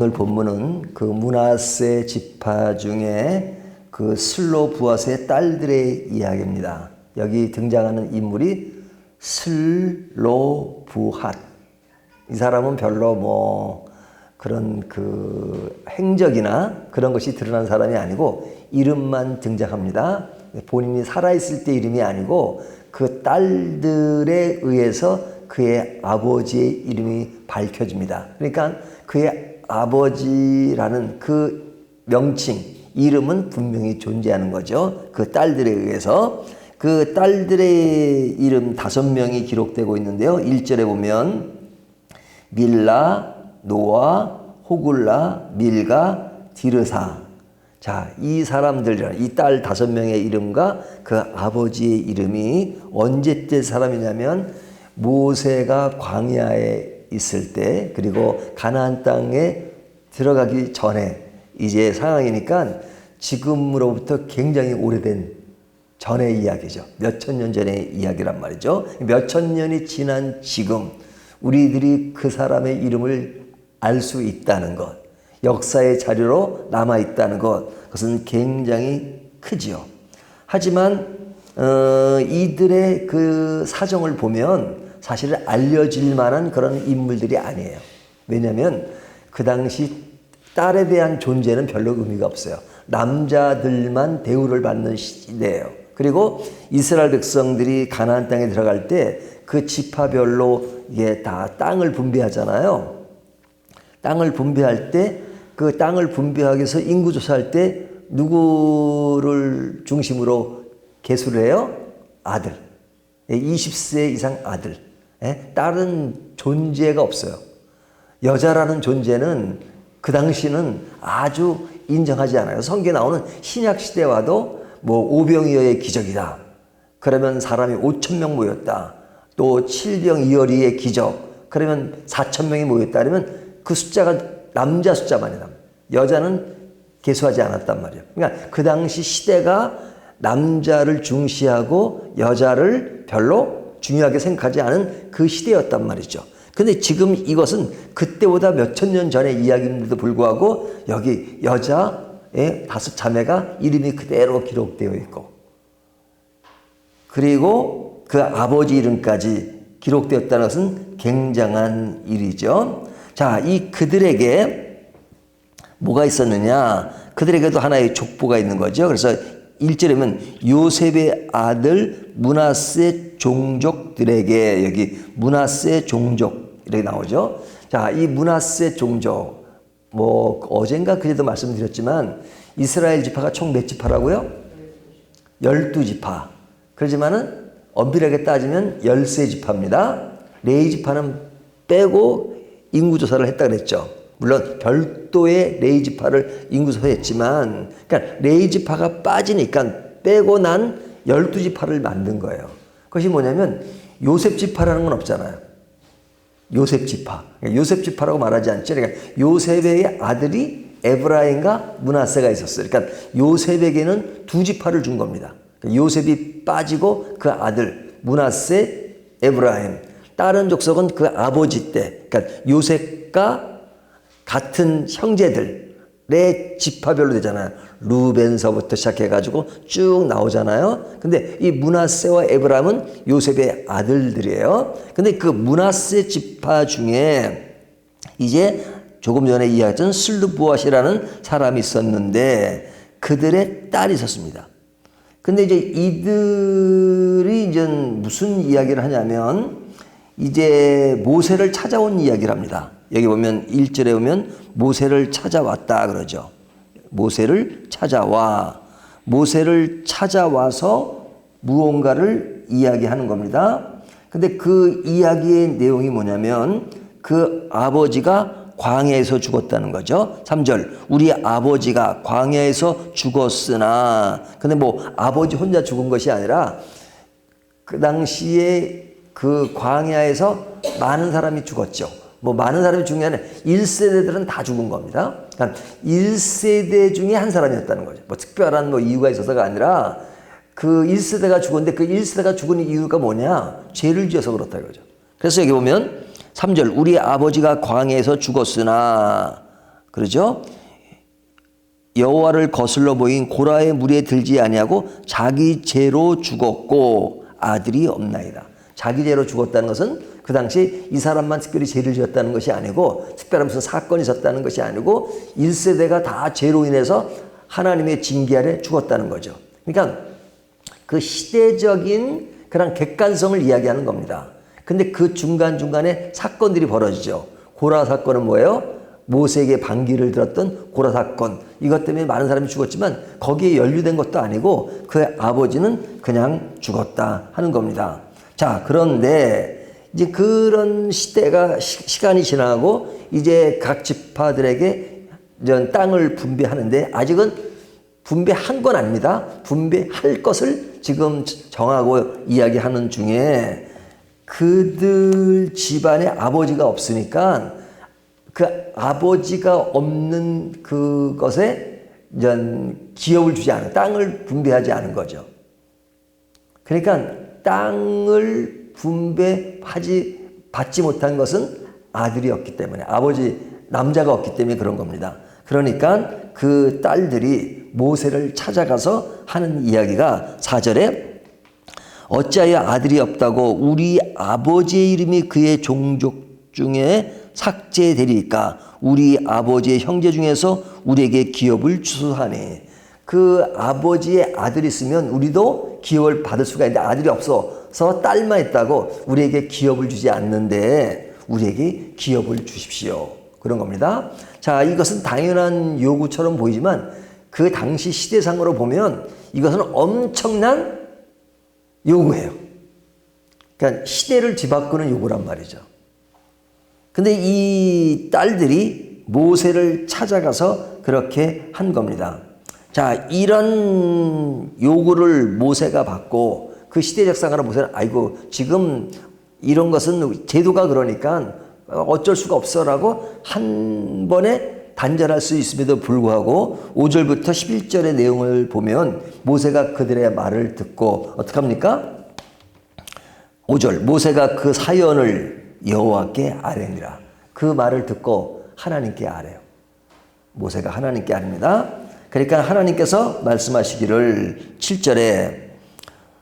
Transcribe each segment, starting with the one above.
오늘 본문은 그 므낫세 지파 중에 그 슬로부앗의 딸들의 이야기입니다. 여기 등장하는 인물이 슬로부핫. 이 사람은 별로 뭐 그런 그 행적이나 그런 것이 드러난 사람이 아니고 이름만 등장합니다. 본인이 살아있을 때 이름이 아니고 그 딸들에 의해서 그의 아버지의 이름이 밝혀집니다. 그러니까 그의 아버지라는 그 명칭, 이름은 분명히 존재하는 거죠. 그 딸들에 의해서. 그 딸들의 이름 5명이 기록되고 있는데요. 1절에 보면 밀라, 노아, 호글라, 밀가, 디르사. 자, 이 사람들, 이 딸 5명의 이름과 그 아버지의 이름이 언제 때 사람이냐면 모세가 광야에 있을 때, 그리고 가나안 땅에 들어가기 전에 이제 상황이니까 지금으로부터 굉장히 오래된 전의 이야기죠. 몇천 년 전의 이야기란 말이죠. 몇천 년이 지난 지금 우리들이 그 사람의 이름을 알 수 있다는 것, 역사의 자료로 남아있다는 것, 그것은 굉장히 크지요. 하지만 이들의 그 사정을 보면 사실 알려질 만한 그런 인물들이 아니에요. 왜냐하면 그 당시 딸에 대한 존재는 별로 의미가 없어요. 남자들만 대우를 받는 시대예요. 그리고 이스라엘 백성들이 가나안 땅에 들어갈 때 그 지파별로 이게 다 땅을 분배하잖아요. 땅을 분배할 때 그 땅을 분배하기 위해서 인구 조사할 때 누구를 중심으로 계수를 해요? 아들. 20세 이상 아들. 딸은 존재가 없어요. 여자라는 존재는 그 당시는 아주 인정하지 않아요. 성경에 나오는 신약 시대와도 뭐 오병이어의 기적이다. 그러면 사람이 5,000명 모였다. 또 7병2어리의 기적. 그러면 4,000명이 모였다. 그러면 그 숫자가 남자 숫자만이다. 여자는 계수하지 않았단 말이에요. 그러니까 그 당시 시대가 남자를 중시하고 여자를 별로 중요하게 생각하지 않은 그 시대였단 말이죠. 근데 지금 이것은 그때보다 몇천 년 전의 이야기인데도 불구하고 여기 여자의 5자매가 이름이 그대로 기록되어 있고, 그리고 그 아버지 이름까지 기록되었다는 것은 굉장한 일이죠. 자, 이 그들에게 뭐가 있었느냐? 그들에게도 하나의 족보가 있는 거죠. 그래서 1절에 보면 요셉의 아들 므낫세 종족들에게, 여기 므낫세 종족 이렇게 나오죠. 자, 이 므낫세 종족, 뭐 어젠가 그제도 말씀드렸지만 이스라엘 지파가 총 몇 지파라고요? 12지파. 그러지만은 엄밀하게 따지면 13지파입니다. 레위 지파는 빼고 인구조사를 했다 그랬죠. 물론 별도의 레위 지파를 인구조사했지만, 그러니까 레위 지파가 빠지니까 빼고 난 12지파를 만든 거예요. 그것이 뭐냐면 요셉 지파라는 건 없잖아요. 요셉 지파. 요셉 지파라고 말하지 않죠. 그러니까 요셉의 아들이 에브라임과 므낫세가 있었어요. 그러니까 요셉에게는 2지파를 준 겁니다. 요셉이 빠지고 그 아들 므낫세, 에브라임. 다른 족속은 그 아버지 때, 그러니까 요셉과 같은 형제들의 지파별로 되잖아요. 루벤서부터 시작해가지고 쭉 나오잖아요. 근데 이 므낫세와 에브라임은 요셉의 아들들이에요. 근데 그 므낫세 지파 중에 이제 조금 전에 이야기했던 슬루부앗이라는 사람이 있었는데 그들의 딸이 있었습니다. 근데 이제 이들이 이제 무슨 이야기를 하냐면 이제 모세를 찾아온 이야기를 합니다. 여기 보면 1절에 보면 모세를 찾아왔다 그러죠. 모세를 찾아와. 모세를 찾아와서 무언가를 이야기하는 겁니다. 근데 그 이야기의 내용이 뭐냐면 그 아버지가 광야에서 죽었다는 거죠. 3절. 우리 아버지가 광야에서 죽었으나. 근데 뭐 아버지 혼자 죽은 것이 아니라 그 당시에 그 광야에서 많은 사람이 죽었죠. 뭐 많은 사람이 죽은 게 아니라 1세대들은 다 죽은 겁니다. 그러니까 1세대 중에 한 사람이었다는 거죠. 뭐 특별한 뭐 이유가 있어서가 아니라 그 1세대가 죽었는데 그 1세대가 죽은 이유가 뭐냐? 죄를 지어서 그렇다 이거죠. 그래서 여기 보면 3절. 우리 아버지가 광야에서 죽었으나 그러죠? 여호와를 거슬러 보인 고라의 무리에 들지 아니하고 자기 죄로 죽었고 아들이 없나이다. 자기 죄로 죽었다는 것은 그 당시 이 사람만 특별히 죄를 지었다는 것이 아니고 특별한 무슨 사건이 있었다는 것이 아니고 1세대가 다 죄로 인해서 하나님의 징계 아래 죽었다는 거죠. 그러니까 그 시대적인 그런 객관성을 이야기하는 겁니다. 근데 그 중간중간에 사건들이 벌어지죠. 고라 사건은 뭐예요? 모세에게 반기를 들었던 고라 사건. 이것 때문에 많은 사람이 죽었지만 거기에 연루된 것도 아니고 그 아버지는 그냥 죽었다 하는 겁니다. 자, 그런데 이제 그런 시간이 지나고 이제 각 지파들에게 땅을 분배하는데 아직은 분배한 건 아닙니다. 분배할 것을 지금 정하고 이야기하는 중에 그들 집안에 아버지가 없으니까 그 아버지가 없는 그것에 기업을 주지 않은, 땅을 분배하지 않은 거죠. 그러니까 땅을 받지 못한 것은 아들이 없기 때문에, 남자가 없기 때문에 그런 겁니다. 그러니까 그 딸들이 모세를 찾아가서 하는 이야기가 4절에 어찌하여 아들이 없다고 우리 아버지의 이름이 그의 종족 중에 삭제되리까? 우리 아버지의 형제 중에서 우리에게 기업을 주소하니. 그 아버지의 아들이 있으면 우리도 기업을 받을 수가 있는데 아들이 없어서 딸만 있다고 우리에게 기업을 주지 않는데 우리에게 기업을 주십시오. 그런 겁니다. 자, 이것은 당연한 요구처럼 보이지만 그 당시 시대상으로 보면 이것은 엄청난 요구예요. 그러니까 시대를 뒤바꾸는 요구란 말이죠. 근데 이 딸들이 모세를 찾아가서 그렇게 한 겁니다. 자, 이런 요구를 모세가 받고 그 시대적 상으로 모세는 아이고 지금 이런 것은 제도가 그러니까 어쩔 수가 없어라고 한 번에 단절할 수 있음에도 불구하고 5절부터 11절의 내용을 보면 모세가 그들의 말을 듣고 어떻게 합니까? 5절 모세가 그 사연을 여호와께 아뢰니라. 그 말을 듣고 하나님께 아뢰요. 모세가 하나님께 아뢰니다. 그러니까 하나님께서 말씀하시기를 7절에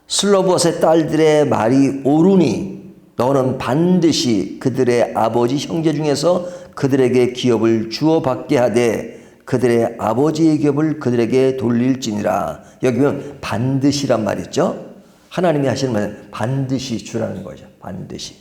슬로봇의 딸들의 말이 옳으니 너는 반드시 그들의 아버지 형제 중에서 그들에게 기업을 주어 받게 하되 그들의 아버지의 기업을 그들에게 돌릴지니라. 여기 보면 반드시란 말이 있죠. 하나님이 하시는 말은 반드시 주라는 거죠. 반드시.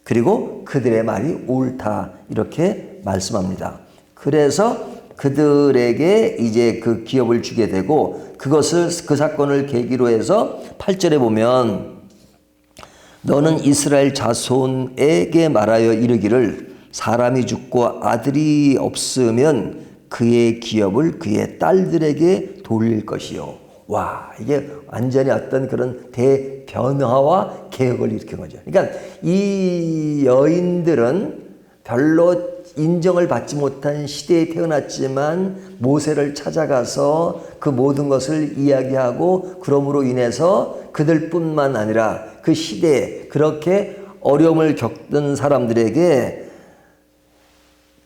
그리고 그들의 말이 옳다 이렇게 말씀합니다. 그래서 그들에게 이제 그 기업을 주게 되고 그 사건을 계기로 해서 8절에 보면 너는 이스라엘 자손에게 말하여 이르기를 사람이 죽고 아들이 없으면 그의 기업을 그의 딸들에게 돌릴 것이요. 와, 이게 완전히 어떤 그런 대변화와 개혁을 일으킨 거죠. 그러니까 이 여인들은 별로 인정을 받지 못한 시대에 태어났지만 모세를 찾아가서 그 모든 것을 이야기하고 그러므로 인해서 그들뿐만 아니라 그 시대에 그렇게 어려움을 겪던 사람들에게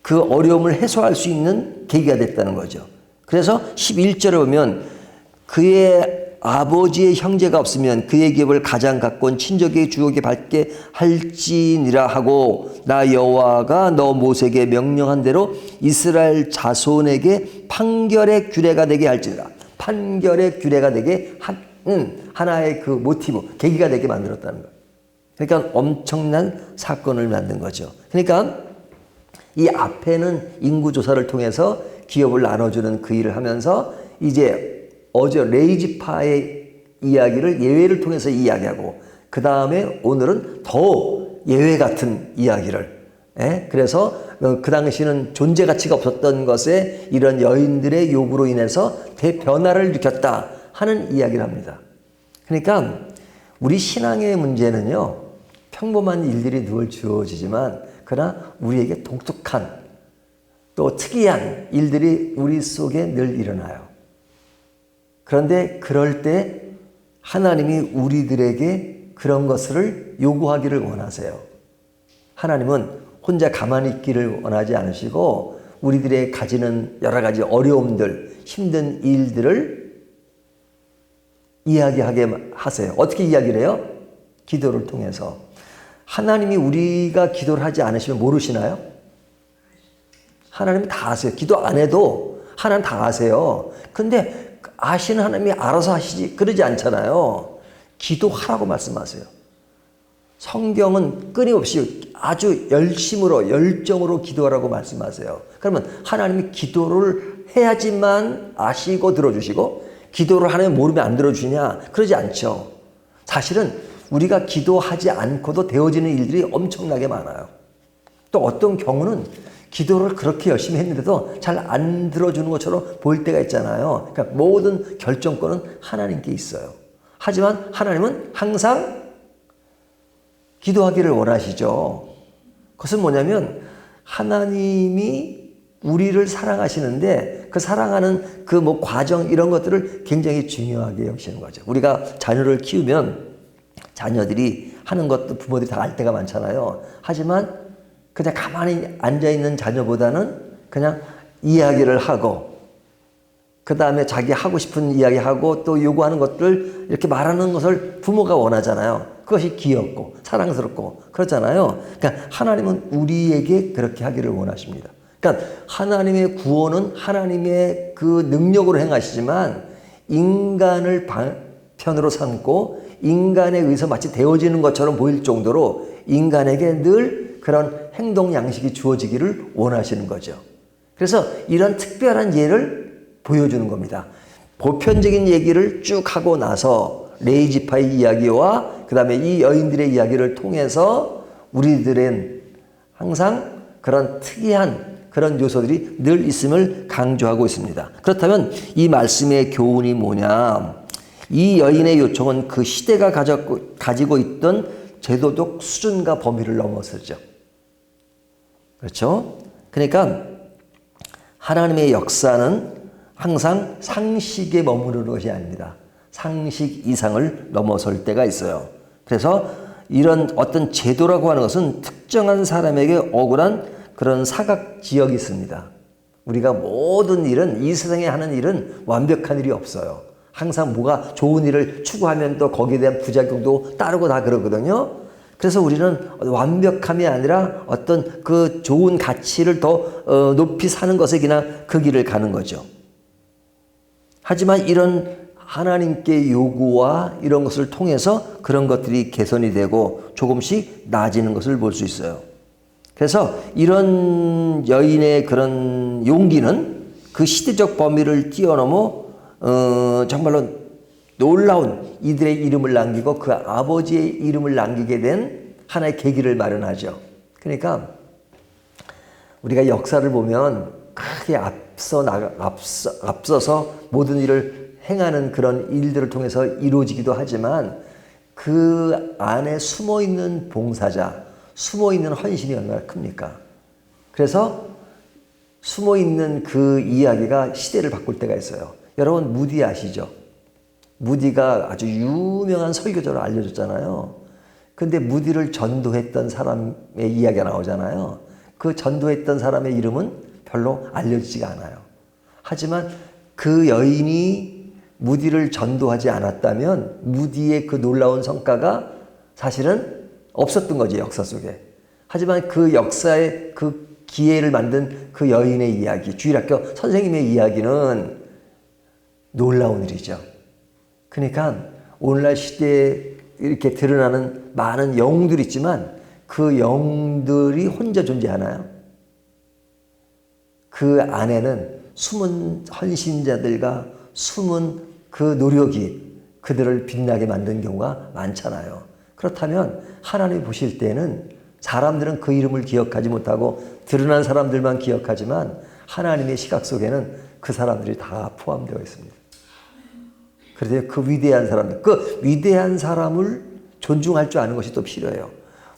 그 어려움을 해소할 수 있는 계기가 됐다는 거죠. 그래서 11절에 보면 그의 아버지의 형제가 없으면 그의 기업을 가장 가까운 친족의 주옥에 받게 할지니라 하고 나 여호와가 너 모세에게 명령한 대로 이스라엘 자손에게 판결의 규례가 되게 할지니라. 판결의 규례가 되게 하는 하나의 그 모티브, 계기가 되게 만들었다는 거예요. 그러니까 엄청난 사건을 만든 거죠. 그러니까 이 앞에는 인구조사를 통해서 기업을 나눠주는 그 일을 하면서 이제 어제 레이지파의 이야기를 예외를 통해서 이야기하고 그 다음에 오늘은 더 예외 같은 이야기를 그래서 그 당시는 존재 가치가 없었던 것에 이런 여인들의 요구로 인해서 대변화를 일으켰다 하는 이야기를 합니다. 그러니까 우리 신앙의 문제는요 평범한 일들이 늘 주어지지만 그러나 우리에게 독특한 또 특이한 일들이 우리 속에 늘 일어나요. 그런데 그럴 때 하나님이 우리들에게 그런 것을 요구하기를 원하세요. 하나님은 혼자 가만히 있기를 원하지 않으시고 우리들의 가지는 여러 가지 어려움들, 힘든 일들을 이야기하게 하세요. 어떻게 이야기를 해요? 기도를 통해서. 하나님이 우리가 기도를 하지 않으시면 모르시나요? 하나님은 다 아세요. 기도 안 해도 하나님 다 아세요. 근데 아시는 하나님이 알아서 하시지 그러지 않잖아요. 기도하라고 말씀하세요. 성경은 끊임없이 아주 열심으로 열정으로 기도하라고 말씀하세요. 그러면 하나님이 기도를 해야지만 아시고 들어주시고 기도를 하나님 모르면 안 들어주냐? 그러지 않죠. 사실은 우리가 기도하지 않고도 되어지는 일들이 엄청나게 많아요. 또 어떤 경우는 기도를 그렇게 열심히 했는데도 잘 안 들어주는 것처럼 보일 때가 있잖아요. 그러니까 모든 결정권은 하나님께 있어요. 하지만 하나님은 항상 기도하기를 원하시죠. 그것은 뭐냐면 하나님이 우리를 사랑하시는데 그 사랑하는 그 뭐 과정 이런 것들을 굉장히 중요하게 여기시는 거죠. 우리가 자녀를 키우면 자녀들이 하는 것도 부모들이 다 알 때가 많잖아요. 하지만 그냥 가만히 앉아있는 자녀보다는 그냥 이야기를 하고 그 다음에 자기 하고 싶은 이야기하고 또 요구하는 것들 이렇게 말하는 것을 부모가 원하잖아요. 그것이 귀엽고 사랑스럽고 그렇잖아요. 그러니까 하나님은 우리에게 그렇게 하기를 원하십니다. 그러니까 하나님의 구원은 하나님의 그 능력으로 행하시지만 인간을 편으로 삼고 인간에 의해서 마치 되어지는 것처럼 보일 정도로 인간에게 늘 그런 행동 양식이 주어지기를 원하시는 거죠. 그래서 이런 특별한 예를 보여주는 겁니다. 보편적인 얘기를 쭉 하고 나서 레이지파의 이야기와 그 다음에 이 여인들의 이야기를 통해서 우리들은 항상 그런 특이한 그런 요소들이 늘 있음을 강조하고 있습니다. 그렇다면 이 말씀의 교훈이 뭐냐? 이 여인의 요청은 그 시대가 가지고 있던 제도적 수준과 범위를 넘어서죠. 그렇죠? 그러니까 하나님의 역사는 항상 상식에 머무르는 것이 아닙니다. 상식 이상을 넘어설 때가 있어요. 그래서 이런 어떤 제도라고 하는 것은 특정한 사람에게 억울한 그런 사각 지역이 있습니다. 우리가 모든 일은 이 세상에 하는 일은 완벽한 일이 없어요. 항상 뭐가 좋은 일을 추구하면 또 거기에 대한 부작용도 따르고 다 그러거든요. 그래서 우리는 완벽함이 아니라 어떤 그 좋은 가치를 더 높이 사는 것에 그냥 그 길을 가는 거죠. 하지만 이런 하나님께 요구와 이런 것을 통해서 그런 것들이 개선이 되고 조금씩 나아지는 것을 볼 수 있어요. 그래서 이런 여인의 그런 용기는 그 시대적 범위를 뛰어넘어 정말로 놀라운 이들의 이름을 남기고 그 아버지의 이름을 남기게 된 하나의 계기를 마련하죠. 그러니까 우리가 역사를 보면 크게 앞서서 모든 일을 행하는 그런 일들을 통해서 이루어지기도 하지만 그 안에 숨어있는 봉사자, 숨어있는 헌신이 얼마나 큽니까? 그래서 숨어있는 그 이야기가 시대를 바꿀 때가 있어요. 여러분 무디 아시죠? 무디가 아주 유명한 설교자로 알려졌잖아요. 근데 무디를 전도했던 사람의 이야기가 나오잖아요. 그 전도했던 사람의 이름은 별로 알려지지가 않아요. 하지만 그 여인이 무디를 전도하지 않았다면 무디의 그 놀라운 성과가 사실은 없었던 거지, 역사 속에. 하지만 그 역사의 그 기회를 만든 그 여인의 이야기, 주일학교 선생님의 이야기는 놀라운 일이죠. 그러니까 오늘날 시대에 이렇게 드러나는 많은 영웅들이 있지만 그 영웅들이 혼자 존재하나요? 그 안에는 숨은 헌신자들과 숨은 그 노력이 그들을 빛나게 만든 경우가 많잖아요. 그렇다면 하나님이 보실 때는 사람들은 그 이름을 기억하지 못하고 드러난 사람들만 기억하지만 하나님의 시각 속에는 그 사람들이 다 포함되어 있습니다. 그래서 그 위대한 사람들, 그 위대한 사람을 존중할 줄 아는 것이 또 필요해요.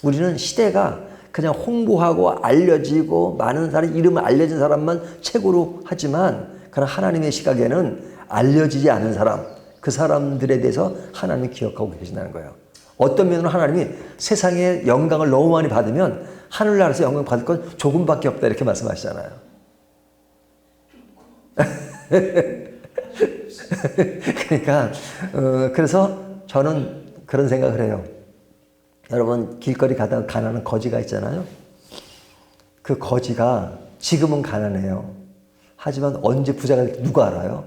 우리는 시대가 그냥 홍보하고 알려지고 많은 사람, 이름을 알려진 사람만 최고로 하지만 그러나 하나님의 시각에는 알려지지 않은 사람, 그 사람들에 대해서 하나님이 기억하고 계신다는 거예요. 어떤 면으로 하나님이 세상의 영광을 너무 많이 받으면 하늘나라에서 영광 받을 건 조금밖에 없다 이렇게 말씀하시잖아요. 그러니까 그래서 저는 그런 생각을 해요. 여러분 길거리 가다가 가난한 거지가 있잖아요. 그 거지가 지금은 가난해요. 하지만 언제 부자가 될지 누가 알아요?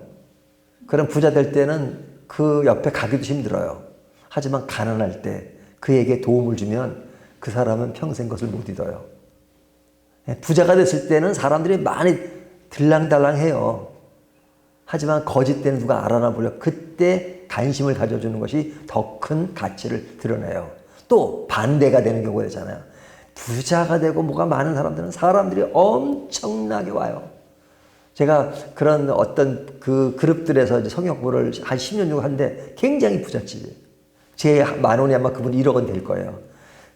그럼 부자 될 때는 그 옆에 가기도 힘들어요. 하지만 가난할 때 그에게 도움을 주면 그 사람은 평생 것을 못 잊어요. 부자가 됐을 때는 사람들이 많이 들랑달랑해요. 하지만 거지 때는 누가 알아나 보려 그때 관심을 가져주는 것이 더 큰 가치를 드러내요. 또 반대가 되는 경우가 있잖아요. 부자가 되고 뭐가 많은 사람들은 사람들이 엄청나게 와요. 제가 그런 어떤 그 그룹들에서 이제 성역부를 한 10년 정도 하는데 굉장히 부잣집이에요. 제 10,000원이 아마 그분 1억 원 될 거예요.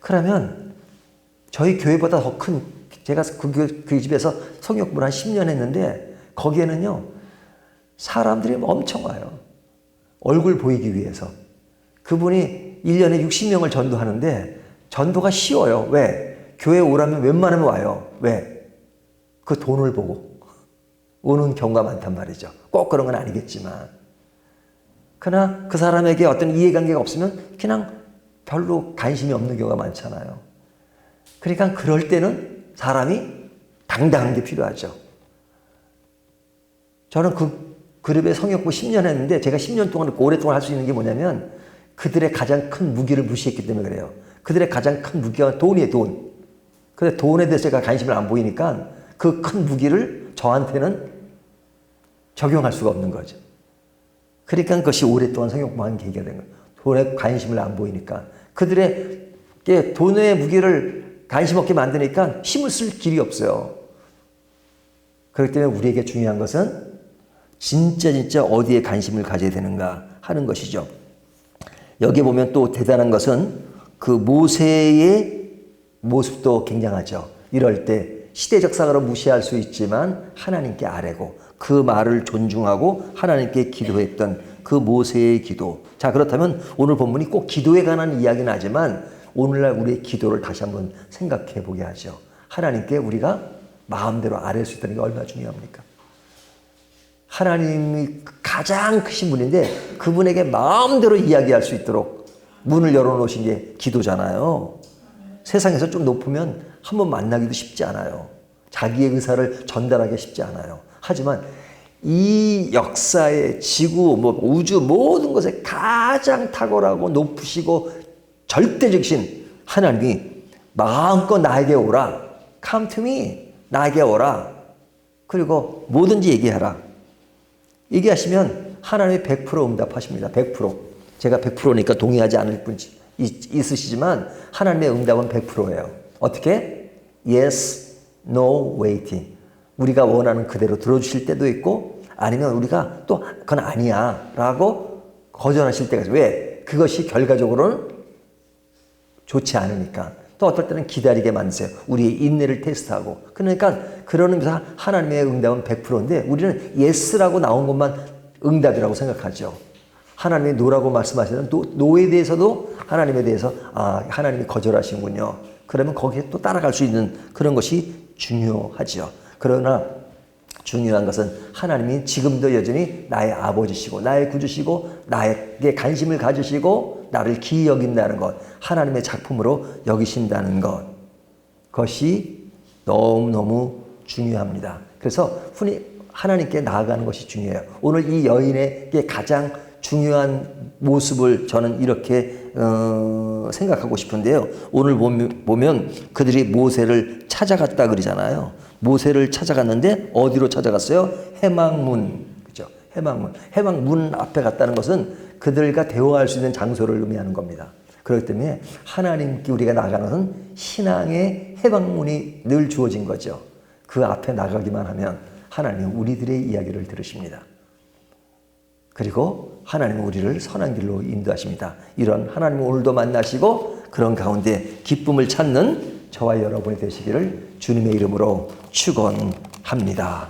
그러면 저희 교회보다 더 큰, 제가 그 집에서 성역부를 한 10년 했는데 거기에는요, 사람들이 엄청 와요. 얼굴 보이기 위해서. 그분이 1년에 60명을 전도하는데 전도가 쉬워요. 왜? 교회 오라면 웬만하면 와요. 왜? 그 돈을 보고 오는 경우가 많단 말이죠. 꼭 그런 건 아니겠지만. 그러나 그 사람에게 어떤 이해관계가 없으면 그냥 별로 관심이 없는 경우가 많잖아요. 그러니까 그럴 때는 사람이 당당한 게 필요하죠. 저는 그 그룹에 성역부 10년 했는데 제가 10년 동안 오랫동안 할 수 있는 게 뭐냐면 그들의 가장 큰 무기를 무시했기 때문에 그래요. 그들의 가장 큰 무기가 돈이에요, 돈. 근데 돈에 대해서 제가 관심을 안 보이니까 그 큰 무기를 저한테는 적용할 수가 없는 거죠. 그러니까 그것이 오랫동안 성역부한 계기가 된 거예요. 돈에 관심을 안 보이니까. 그들의 돈의 무기를 관심 없게 만드니까 힘을 쓸 길이 없어요. 그렇기 때문에 우리에게 중요한 것은 진짜 어디에 관심을 가져야 되는가 하는 것이죠. 여기 보면 또 대단한 것은 그 모세의 모습도 굉장하죠. 이럴 때 시대적 상으로 무시할 수 있지만 하나님께 아뢰고 그 말을 존중하고 하나님께 기도했던 그 모세의 기도. 자, 그렇다면 오늘 본문이 꼭 기도에 관한 이야기는 하지만 오늘날 우리의 기도를 다시 한번 생각해 보게 하죠. 하나님께 우리가 마음대로 아뢰 수 있다는 게 얼마나 중요합니까? 하나님이 가장 크신 분인데 그분에게 마음대로 이야기할 수 있도록 문을 열어놓으신 게 기도잖아요. 세상에서 좀 높으면 한번 만나기도 쉽지 않아요. 자기의 의사를 전달하기 쉽지 않아요. 하지만 이 역사의 지구, 우주 모든 것에 가장 탁월하고 높으시고 절대적이신 하나님이 마음껏 나에게 오라. Come to me. 나에게 오라. 그리고 뭐든지 얘기하라. 얘기하시면 하나님이 100% 응답하십니다. 100%. 제가 100%니까 동의하지 않을 분 있으시지만 하나님의 응답은 100%예요. 어떻게? Yes, no, waiting. 우리가 원하는 그대로 들어주실 때도 있고 아니면 우리가 또 그건 아니야 라고 거절하실 때가 있어요. 왜? 그것이 결과적으로는 좋지 않으니까. 또 어떨 때는 기다리게 만드세요. 우리의 인내를 테스트하고. 그러니까 그런 의미에서 하나님의 응답은 100%인데 우리는 예스라고 나온 것만 응답이라고 생각하죠. 하나님이 노라고 말씀하시는 노에 대해서도 하나님에 대해서 하나님이 거절하시는군요. 그러면 거기에 또 따라갈 수 있는 그런 것이 중요하죠. 그러나 중요한 것은 하나님이 지금도 여전히 나의 아버지시고 나의 구주시고 나에게 관심을 가지시고 나를 기이 여긴다는 것, 하나님의 작품으로 여기신다는 것, 그것이 너무너무 중요합니다. 그래서 흔히 하나님께 나아가는 것이 중요해요. 오늘 이 여인에게 가장 중요한 모습을 저는 이렇게 생각하고 싶은데요. 오늘 보면 그들이 모세를 찾아갔다 그러잖아요. 모세를 찾아갔는데 어디로 찾아갔어요? 해망문. 그죠? 해망문. 해망문 앞에 갔다는 것은 그들과 대화할 수 있는 장소를 의미하는 겁니다. 그렇기 때문에 하나님께 우리가 나가는 것은 신앙의 해방문이 늘 주어진 거죠. 그 앞에 나가기만 하면 하나님은 우리들의 이야기를 들으십니다. 그리고 하나님은 우리를 선한 길로 인도하십니다. 이런 하나님은 오늘도 만나시고 그런 가운데 기쁨을 찾는 저와 여러분이 되시기를 주님의 이름으로 축원합니다.